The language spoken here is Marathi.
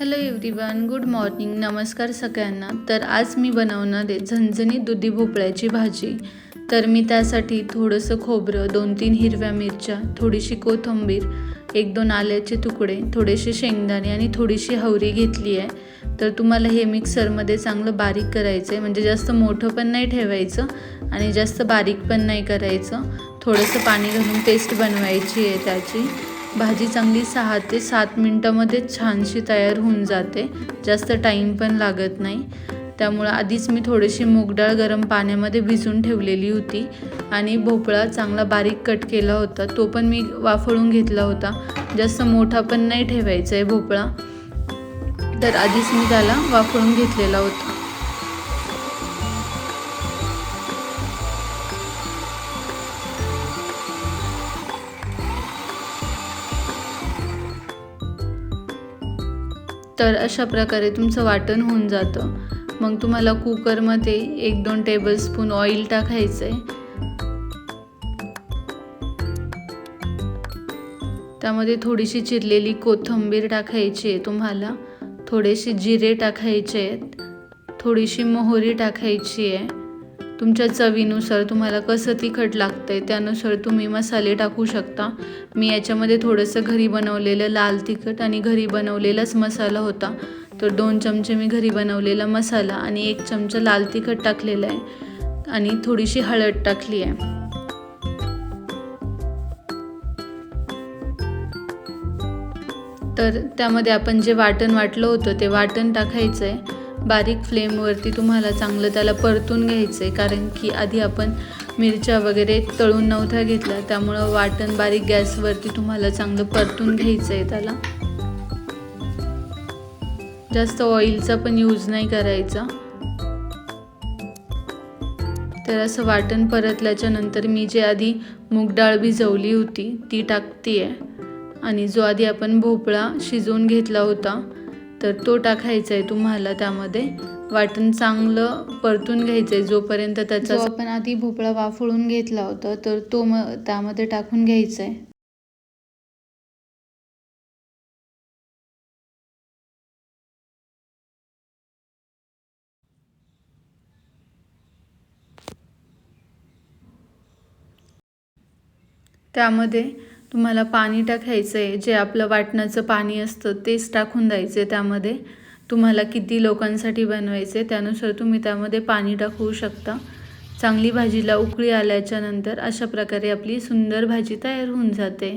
Hello everyone, good morning. नमस्कार सगळ्यांना. तर आज मी बनवणार आहे झणझणीत दुधी भोपळ्याची भाजी. तर मी त्यासाठी थोडंसं खोबरं, 2-3 हिरव्या मिरच्या, थोडीशी कोथिंबीर, 1-2 आल्याचे तुकडे, थोडेसे शेंगदाणे आणि थोडीशी हवरी घेतली आहे. तर तुम्हाला हे मिक्सरमध्ये चांगलं बारीक करायचं आहे, म्हणजे जास्त मोठं पण नाही ठेवायचं आणि जास्त बारीक पण नाही करायचं. थोडंसं पाणी घालून पेस्ट बनवायची आहे त्याची. भाजी चांगली 6 ते 7 मिनटामध्ये छानशी तयार होऊन जाते, जास्त टाईम पण लागत नाही. त्यामुळं आधीच मी थोडीशी मूग डाळ गरम पाण्यामध्ये भिजून ठेवलेली होती आणि भोपळा चांगला बारीक कट केला होता, तो पण मी वाफळून घेतला होता. जास्त मोठा पण नाही ठेवायचा आहे भोपळा, तर आधीच मी त्याला वाफळून घेतलेला होता. तर अशा प्रकारे तुमचं वाटण होऊन जातं. मग तुम्हाला कुकरमध्ये 1-2 टेबलस्पून ऑइल टाकायचं आहे. त्यामध्ये थोडीशी चिरलेली कोथिंबीर टाकायची आहे तुम्हाला, थोडेसे जिरे टाकायचे आहेत, थोडीशी मोहरी टाकायची आहे. तुमच्या चवीनुसार तुम्हाला कसं तिखट लागतंय त्यानुसार तुम्ही मसाले टाकू शकता. मी याच्यामध्ये थोडंसं घरी बनवलेलं लाल तिखट आणि घरी बनवलेलाच मसाला होता, तर 2 चमचे मी घरी बनवलेला मसाला आणि 1 चमचा लाल तिखट टाकलेलं आहे आणि थोडीशी हळद टाकली आहे. तर त्यामध्ये आपण जे वाटण वाटलं होतं ते वाटण टाकायचं आहे. बारीक फ्लेमवरती तुम्हाला चांगलं त्याला परतून घ्यायचं आहे, कारण की आधी आपण मिरच्या वगैरे तळून नव्हत्या घेतल्या, त्यामुळं वाटण बारीक गॅसवरती तुम्हाला चांगलं परतून घ्यायचं आहे. त्याला जास्त ऑइलचा पण यूज नाही करायचा. तर असं वाटण परतल्याच्या नंतर मी जे आधी मूग डाळ भिजवली होती ती टाकते आहे आणि जो आधी आपण भोपळा शिजवून घेतला होता तर तो टाकायचा आहे तुम्हाला. त्यामध्ये वाटण चांगलं परतून घ्यायचं आहे जोपर्यंत त्याचा, जो आपण आधी भोपळा वाफळून घेतला होता तर तो त्यामध्ये टाकून घ्यायचा आहे. त्यामध्ये तुम्हाला पाणी टाकायचं आहे, जे आपलं वाटणाचं पाणी असतं तेच टाकून द्यायचं आहे. त्यामध्ये तुम्हाला किती लोकांसाठी बनवायचं आहे त्यानुसार तुम्ही त्यामध्ये पाणी टाकू शकता. चांगली भाजीला उकळी आल्याच्या नंतर अशा प्रकारे आपली सुंदर भाजी तयार होऊन जाते.